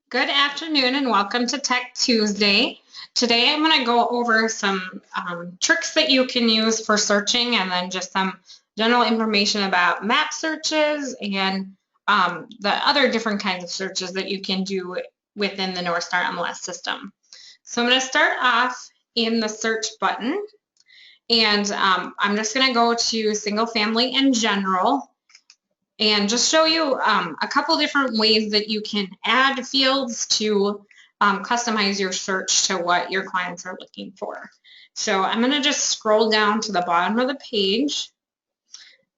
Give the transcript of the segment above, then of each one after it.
Good afternoon and welcome to Tech Tuesday. Today I'm going to go over some tricks that you can use for searching and then just some general information about map searches and the other different kinds of searches that you can do within the North Star MLS system. So I'm going to start off in the search button and I'm just going to go to single family in general and just show you a couple different ways that you can add fields to customize your search to what your clients are looking for. So I'm going to just scroll down to the bottom of the page.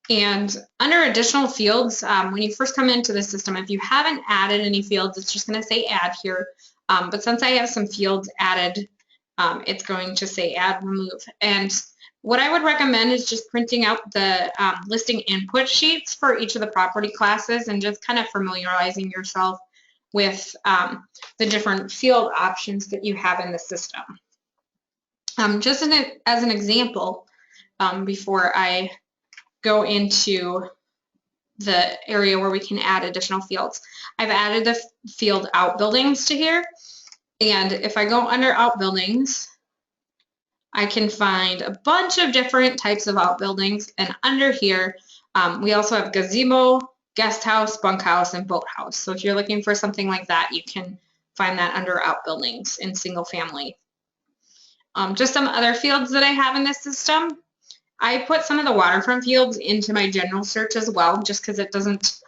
And under additional fields, when you first come into the system, if you haven't added any fields, it's just going to say add here. But since I have some fields added, it's going to say add remove. And what I would recommend is just printing out the listing input sheets for each of the property classes and just kind of familiarizing yourself with the different field options that you have in the system. Just as an example, before I go into the area where we can add additional fields, I've added the field outbuildings to here. And if I go under outbuildings, I can find a bunch of different types of outbuildings, and under here we also have gazebo, guest house, bunkhouse, and boathouse. So if you're looking for something like that, you can find that under outbuildings in single family. Just some other fields that I have in this system. I put some of the waterfront fields into my general search as well, just because it doesn't,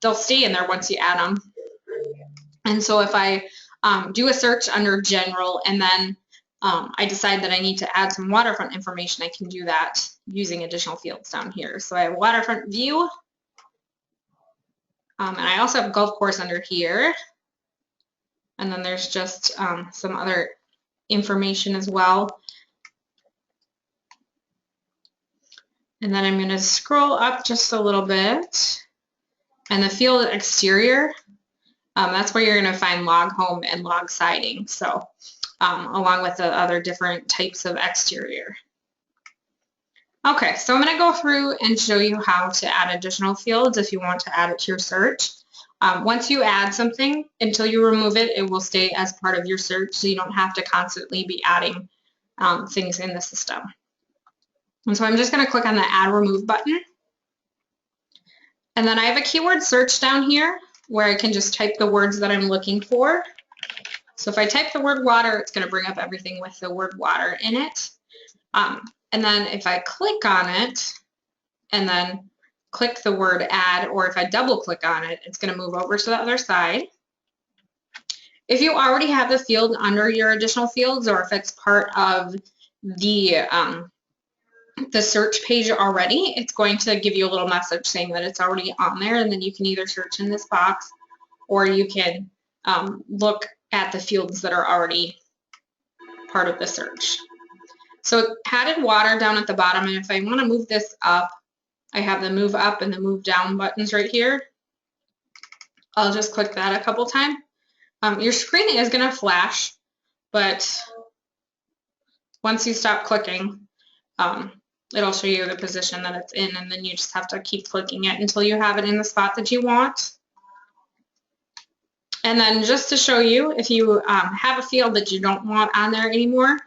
they'll stay in there once you add them. And so if I do a search under general and then I decide that I need to add some waterfront information, I can do that using additional fields down here. So I have waterfront view, and I also have golf course under here. And then there's just some other information as well. And then I'm going to scroll up just a little bit. And the field exterior, that's where you're going to find log home and log siding. So along with the other different types of exterior. Okay, so I'm going to go through and show you how to add additional fields if you want to add it to your search. Once you add something, until you remove it, it will stay as part of your search, so you don't have to constantly be adding things in the system. And so I'm just going to click on the Add Remove button. And then I have a keyword search down here where I can just type the words that I'm looking for. So if I type the word water, it's going to bring up everything with the word water in it. And then if I click on it and then click the word add, or if I double click on it, it's going to move over to the other side. If you already have the field under your additional fields, or if it's part of the search page already, it's going to give you a little message saying that it's already on there, and then you can either search in this box or you can look at the fields that are already part of the search. So added water down at the bottom, and if I want to move this up, I have the move up and the move down buttons right here. I'll just click that a couple times. Your screen is going to flash, but once you stop clicking, it'll show you the position that it's in, and then you just have to keep clicking it until you have it in the spot that you want. And then just to show you, if you have a field that you don't want on there anymore,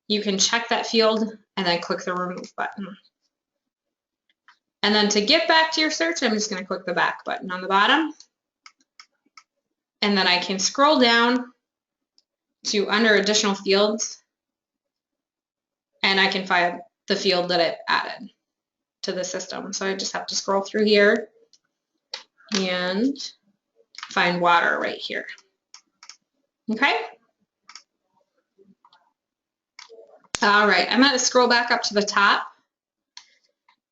you can check that field and then click the remove button. And then to get back to your search, I'm just going to click the back button on the bottom. And then I can scroll down to under additional fields, and I can find the field that I've added to the system. So I just have to scroll through here and find water right here. Okay. All right, I'm going to scroll back up to the top.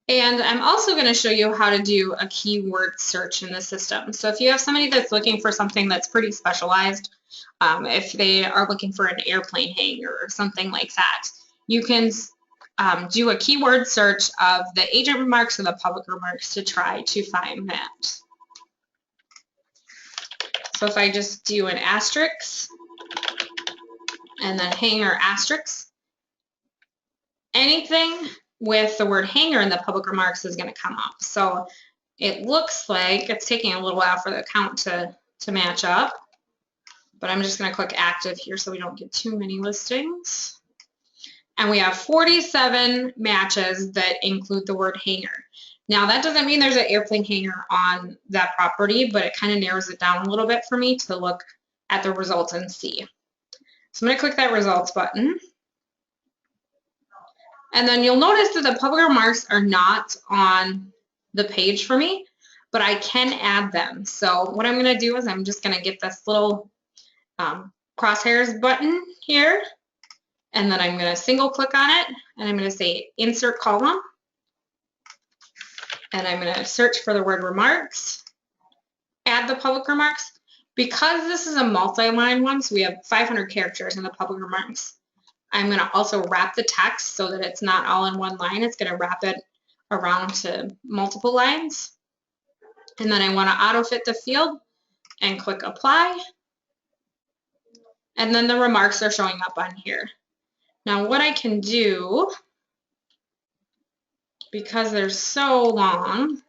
And I'm also going to show you how to do a keyword search in the system. So if you have somebody that's looking for something that's pretty specialized, if they are looking for an airplane hangar or something like that, you can do a keyword search of the agent remarks or the public remarks to try to find that. So if I just do an asterisk and then hanger asterisk, anything with the word hanger in the public remarks is going to come up. So it looks like it's taking a little while for the account to to match up. But I'm just going to click active here so we don't get too many listings. And we have 47 matches that include the word hangar. Now that doesn't mean there's an airplane hangar on that property, but it kind of narrows it down a little bit for me to look at the results and see. So I'm going to click that results button. And then you'll notice that the public remarks are not on the page for me, but I can add them. So what I'm going to do is I'm just going to get this little crosshairs button here, and then I'm going to single click on it, and I'm going to say insert column, and I'm going to search for the word remarks, add the public remarks. Because this is a multi-line one, so we have 500 characters in the public remarks, I'm going to also wrap the text so that it's not all in one line. It's going to wrap it around to multiple lines. And then I want to auto-fit the field and click apply. And then the remarks are showing up on here. Now what I can do, because they're so long,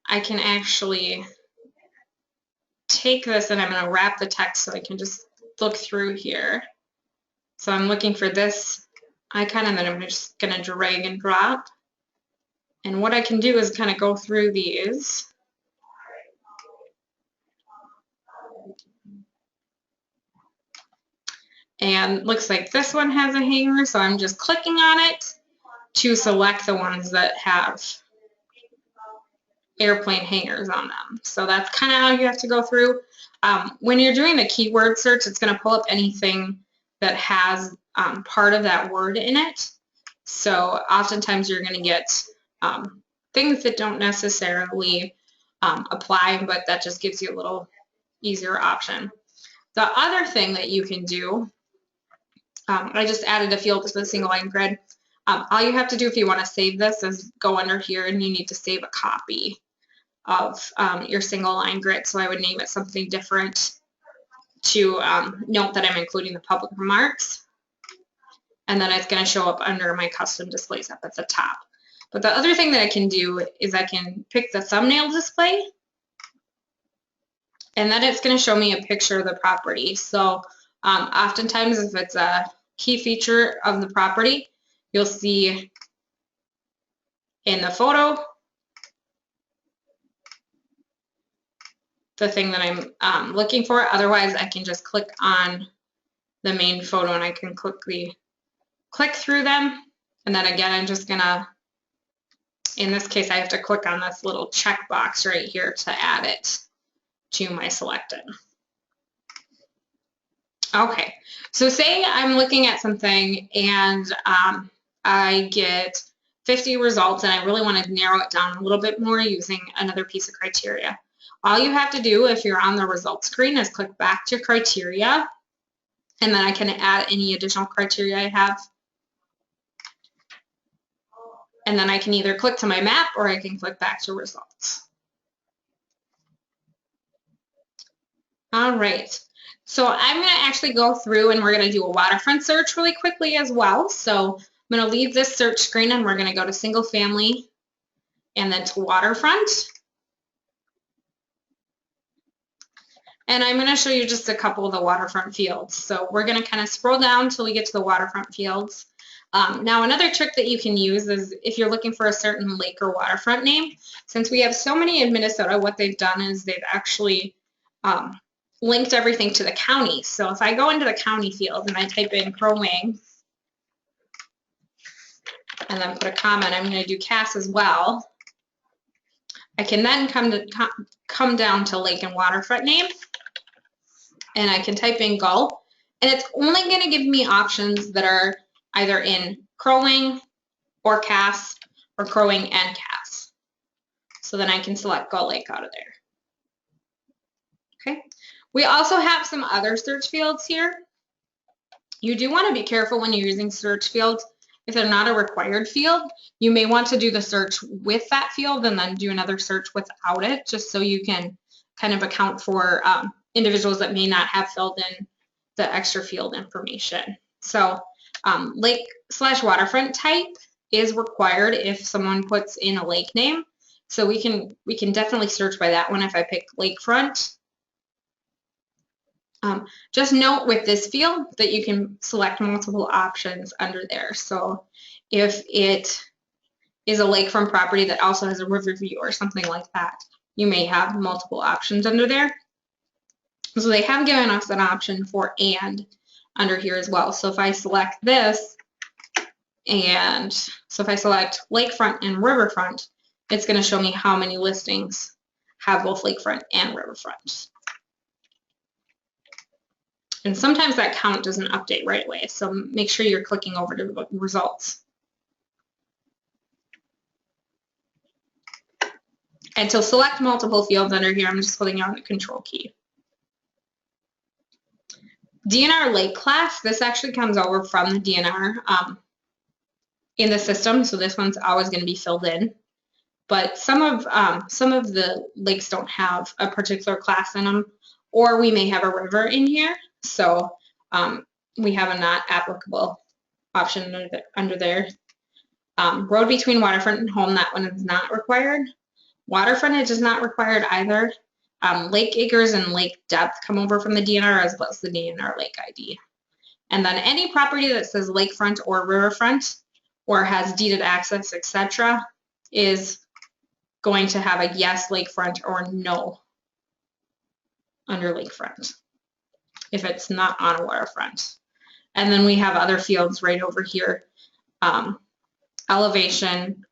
I can actually take this and I'm going to wrap the text so I can just look through here. So I'm looking for this icon, and then I'm just going to drag and drop. And what I can do is kind of go through these. And looks like this one has a hanger, so I'm just clicking on it to select the ones that have airplane hangers on them. So that's kind of how you have to go through. When you're doing the keyword search, it's going to pull up anything that has part of that word in it. So oftentimes you're going to get things that don't necessarily apply, but that just gives you a little easier option. The other thing that you can do, I just added a field to the single line grid. All you have to do if you want to save this is go under here and you need to save a copy of your single line grid. So I would name it something different to note that I'm including the public remarks. And then it's going to show up under my custom displays up at the top. But the other thing that I can do is I can pick the thumbnail display, and then it's going to show me a picture of the property. So oftentimes if it's a key feature of the property, you'll see in the photo the thing that I'm looking for. Otherwise, I can just click on the main photo and I can quickly click through them. And then again, I'm just gonna, in this case, I have to click on this little checkbox right here to add it to my selected. Okay, so say I'm looking at something and I get 50 results and I really want to narrow it down a little bit more using another piece of criteria. All you have to do if you're on the results screen is click back to criteria, and then I can add any additional criteria I have. And then I can either click to my map or I can click back to results. All right, so I'm going to actually go through and we're going to do a waterfront search really quickly as well. So I'm going to leave this search screen and we're going to go to single family and then to waterfront. And I'm going to show you just a couple of the waterfront fields. So we're going to kind of scroll down until we get to the waterfront fields. Now another trick that you can use is if you're looking for a certain lake or waterfront name, since we have so many in Minnesota, what they've done is they've actually linked everything to the county. So if I go into the county field and I type in Crow Wing and then put a comment, I'm going to do Cass as well. I can then come down to lake and waterfront name, and I can type in Gull, and it's only going to give me options that are either in Crow Wing or Cass or Crow Wing and Cass. So then I can select Gull Lake out of there. Okay. We also have some other search fields here. You do want to be careful when you're using search fields. If they're not a required field, you may want to do the search with that field and then do another search without it, just so you can kind of account for individuals that may not have filled in the extra field information. So lake/waterfront type is required if someone puts in a lake name. So we can definitely search by that one if I pick lakefront. Just note with this field that you can select multiple options under there. So if it is a lakefront property that also has a river view or something like that, you may have multiple options under there. So they have given us an option for and under here as well. So if I select this, and so if I select lakefront and riverfront, it's going to show me how many listings have both lakefront and riverfront. And sometimes that count doesn't update right away, so make sure you're clicking over to the results. And to select multiple fields under here, I'm just holding down the control key. DNR lake class, this actually comes over from the DNR in the system, so this one's always going to be filled in. But some of the lakes don't have a particular class in them, or we may have a river in here, so we have a not applicable option under there. Road between waterfront and home, that one is not required. Water frontage is not required either. Lake acres and lake depth come over from the DNR as well as the DNR lake ID. And then any property that says lakefront or riverfront or has deeded access, etc., is going to have a yes lakefront or no under lakefront if it's not on a waterfront. And then we have other fields right over here. Elevation,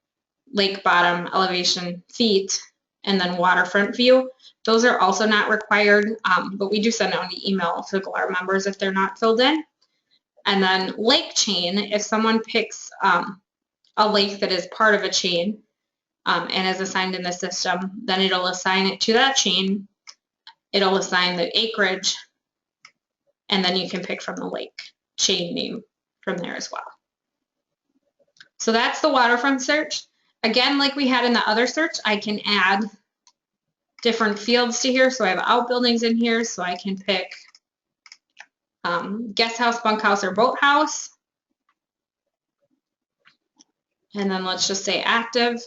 lake bottom, elevation, feet, and then waterfront view. Those are also not required, but we do send out an email to our members if they're not filled in. And then lake chain, if someone picks a lake that is part of a chain and is assigned in the system, then it'll assign it to that chain. It'll assign the acreage, and then you can pick from the lake chain name from there as well. So that's the waterfront search. Again, like we had in the other search, I can add different fields to here. So I have outbuildings in here, so I can pick guest house, bunkhouse, or boathouse. And then let's just say active,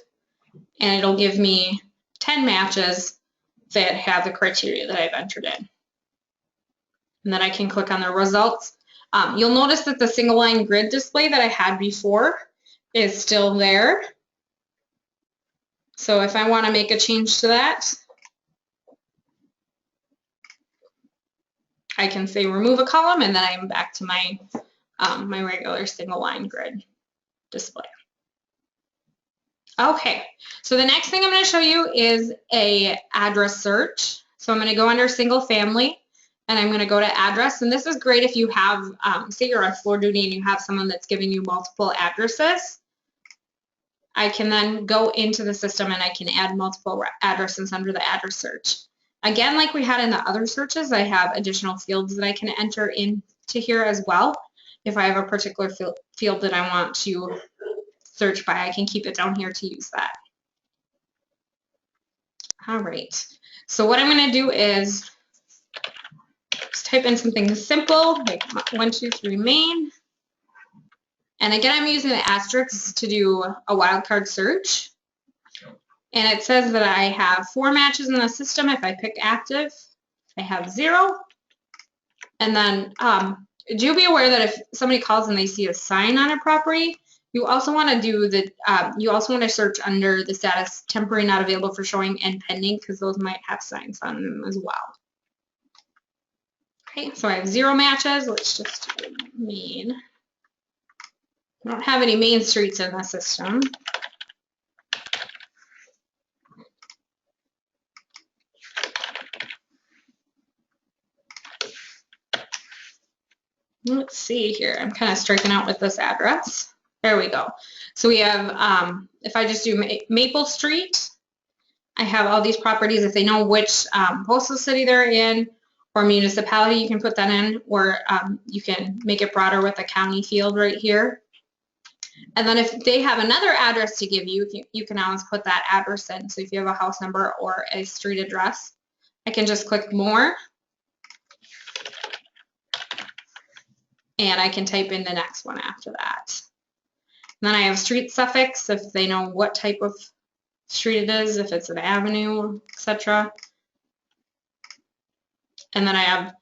and it'll give me 10 matches that have the criteria that I've entered in. And then I can click on the results. You'll notice that the single line grid display that I had before is still there. So if I want to make a change to that, I can say remove a column, and then I'm back to my my regular single line grid display. Okay, so the next thing I'm going to show you is a address search. So I'm going to go under single family, and I'm going to go to address. And this is great if you have, say you're on floor duty and you have someone that's giving you multiple addresses. I can then go into the system and I can add multiple addresses under the address search. Again, like we had in the other searches, I have additional fields that I can enter into here as well. If I have a particular field that I want to search by, I can keep it down here to use that. All right, so what I'm going to do is just type in something simple like 123 main. And again, I'm using the asterisks to do a wildcard search. And it says that I have 4 matches in the system. If I pick active, I have 0. And then do be aware that if somebody calls and they see a sign on a property, you also want to do the, you also want to search under the status temporary not available for showing and pending, because those might have signs on them as well. Okay, so I have 0 matches. Let's just do main. I don't have any main streets in the system. Let's see here. I'm kind of striking out with this address. There we go. So we have, if I just do Maple Street, I have all these properties. If they know which postal city they're in or municipality, you can put that in, or you can make it broader with the county field right here. And then if they have another address to give you, you can always put that address in. So if you have a house number or a street address, I can just click more. And I can type in the next one after that. And then I have street suffix if they know what type of street it is, if it's an avenue, etc. And then I have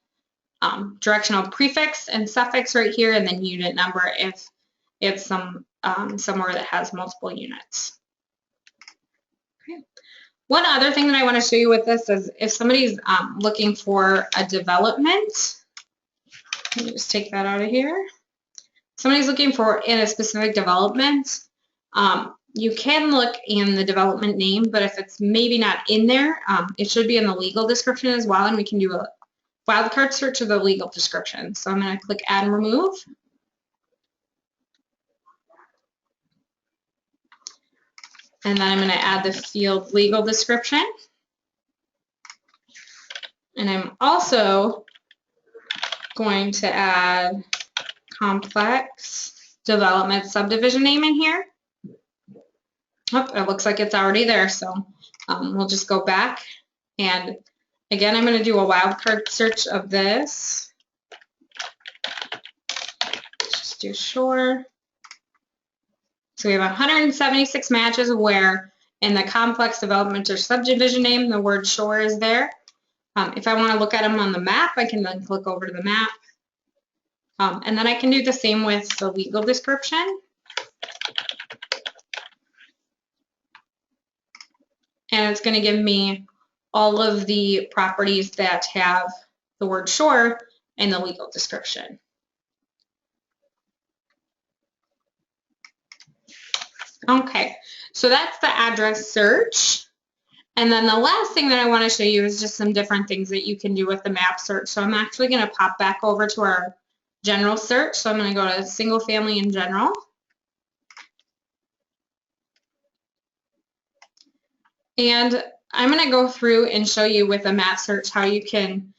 directional prefix and suffix right here, and then unit number if it's somewhere that has multiple units. Okay. One other thing that I want to show you with this is if somebody's looking for a development, let me just take that out of here. Somebody's looking for in a specific development, you can look in the development name, but if it's maybe not in there, it should be in the legal description as well, and we can do a wildcard search of the legal description. So I'm going to click Add and Remove. And then I'm going to add the field legal description. And I'm also going to add complex development subdivision name in here. Oh, it looks like it's already there, so we'll just go back. And again, I'm going to do a wildcard search of this. Let's just do Shore. So we have 176 matches where in the complex development or subdivision name, the word Shore is there. If I want to look at them on the map, I can then click over to the map. And then I can do the same with the legal description. And it's going to give me all of the properties that have the word Shore in the legal description. Okay, so that's the address search. And then the last thing that I want to show you is just some different things that you can do with the map search. So I'm actually going to pop back over to our general search. So I'm going to go to single family in general. And I'm going to go through and show you with a map search how you can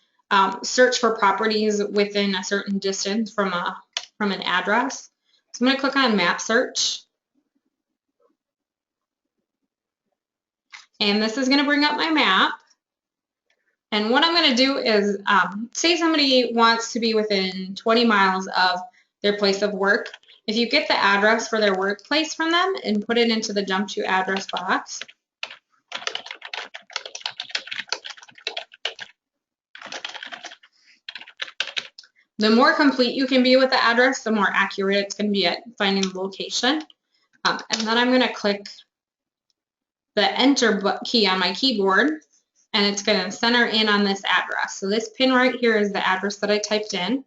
search for properties within a certain distance from an address. So I'm going to click on map search. And this is going to bring up my map. And what I'm going to do is, say somebody wants to be within 20 miles of their place of work. If you get the address for their workplace from them and put it into the jump to address box, the more complete you can be with the address, the more accurate it's going to be at finding the location. And then I'm going to click the Enter key on my keyboard, and it's going to center in on this address. So this pin right here is the address that I typed in.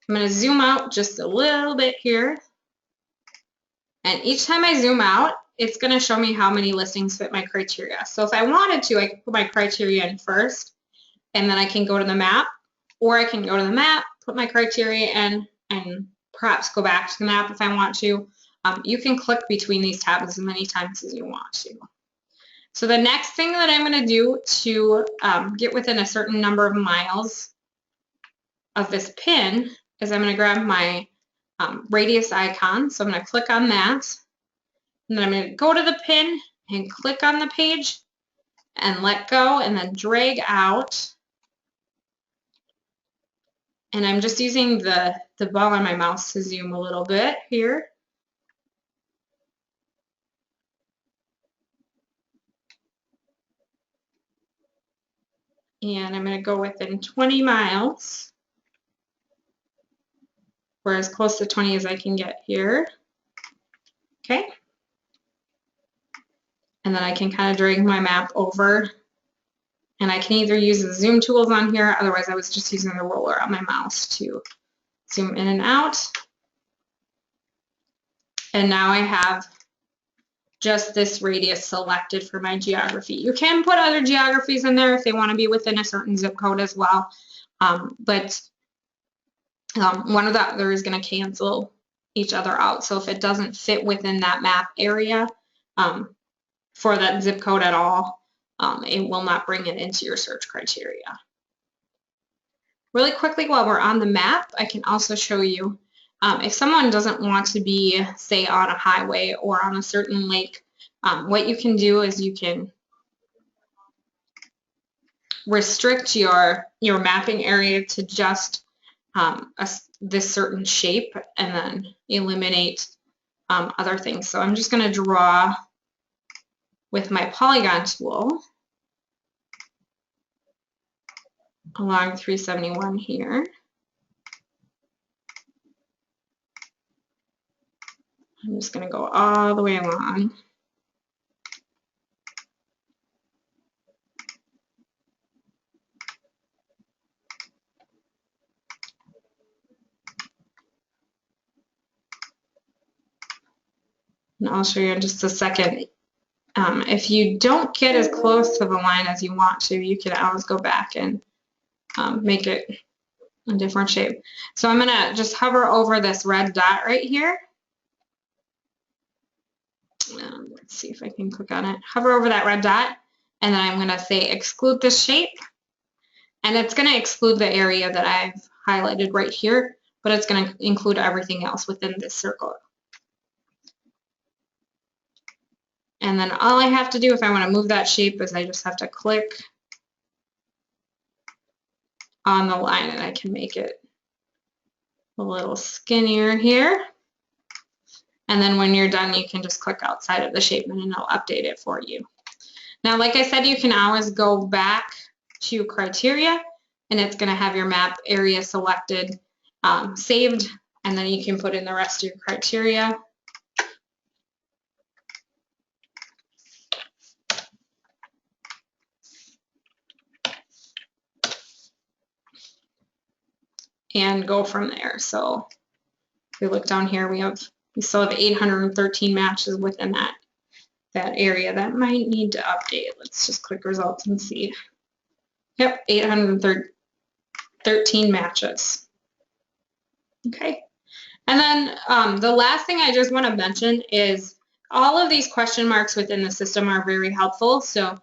I'm going to zoom out just a little bit here. And each time I zoom out, it's going to show me how many listings fit my criteria. So if I wanted to, I could put my criteria in first, and then I can go to the map, or I can go to the map, put my criteria in, and perhaps go back to the map if I want to. You can click between these tabs as many times as you want to. So the next thing that I'm going to do to get within a certain number of miles of this pin is I'm going to grab my radius icon. So I'm going to click on that. And then I'm going to go to the pin and click on the page and let go and then drag out. And I'm just using the ball on my mouse to zoom a little bit here. And I'm going to go within 20 miles, or as close to 20 as I can get here. Okay. And then I can kind of drag my map over, and I can either use the zoom tools on here, otherwise I was just using the roller on my mouse to zoom in and out. And now I have just this radius selected for my geography. You can put other geographies in there if they want to be within a certain zip code as well, but one or the other is going to cancel each other out. So if it doesn't fit within that map area for that zip code at all, it will not bring it into your search criteria. Really quickly, while we're on the map, I can also show you if someone doesn't want to be, say, on a highway or on a certain lake, what you can do is you can restrict your mapping area to just this certain shape and then eliminate other things. So I'm just going to draw with my polygon tool. along 371 here. I'm just going to go all the way along. And I'll show you in just a second. If you don't get as close to the line as you want to, you can always go back and make it a different shape. So I'm going to just hover over this red dot right here. Let's see if I can click on it. Hover over that red dot, and then I'm going to say exclude this shape. And it's going to exclude the area that I've highlighted right here, but it's going to include everything else within this circle. And then all I have to do if I want to move that shape is I just have to click on the line, and I can make it a little skinnier here. And then when you're done, you can just click outside of the shape and it'll update it for you. Now, like I said, you can always go back to criteria, and it's going to have your map area selected, saved, and then you can put in the rest of your criteria. And go from there. So if we look down here, we still have 813 matches within that area that might need to update. Let's just click results and see. Yep, 813 matches. Okay. And then the last thing I just want to mention is all of these question marks within the system are very helpful. So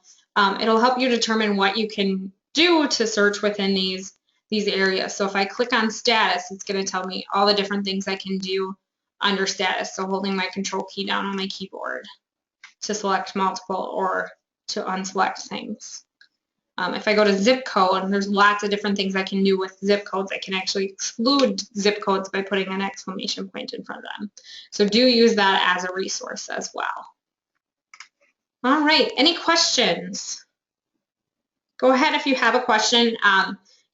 it'll help you determine what you can do to search within these areas. So if I click on status, it's going to tell me all the different things I can do under status. So holding my control key down on my keyboard to select multiple or to unselect things. If I go to zip code, there's lots of different things I can do with zip codes. I can actually exclude zip codes by putting an exclamation point in front of them. So do use that as a resource as well. All right, any questions? Go ahead if you have a question.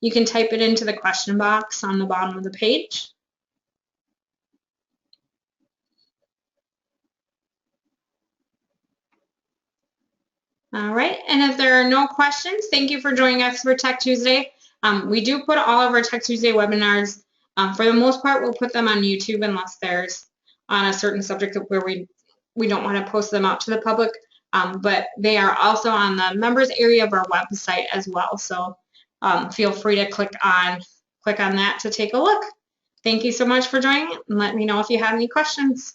You can type it into the question box on the bottom of the page. All right, and if there are no questions, thank you for joining us for Tech Tuesday. We do put all of our Tech Tuesday webinars, for the most part, we'll put them on YouTube unless there's on a certain subject where we don't want to post them out to the public, but they are also on the members area of our website as well. So feel free to click on that to take a look. Thank you so much for joining, and let me know if you have any questions.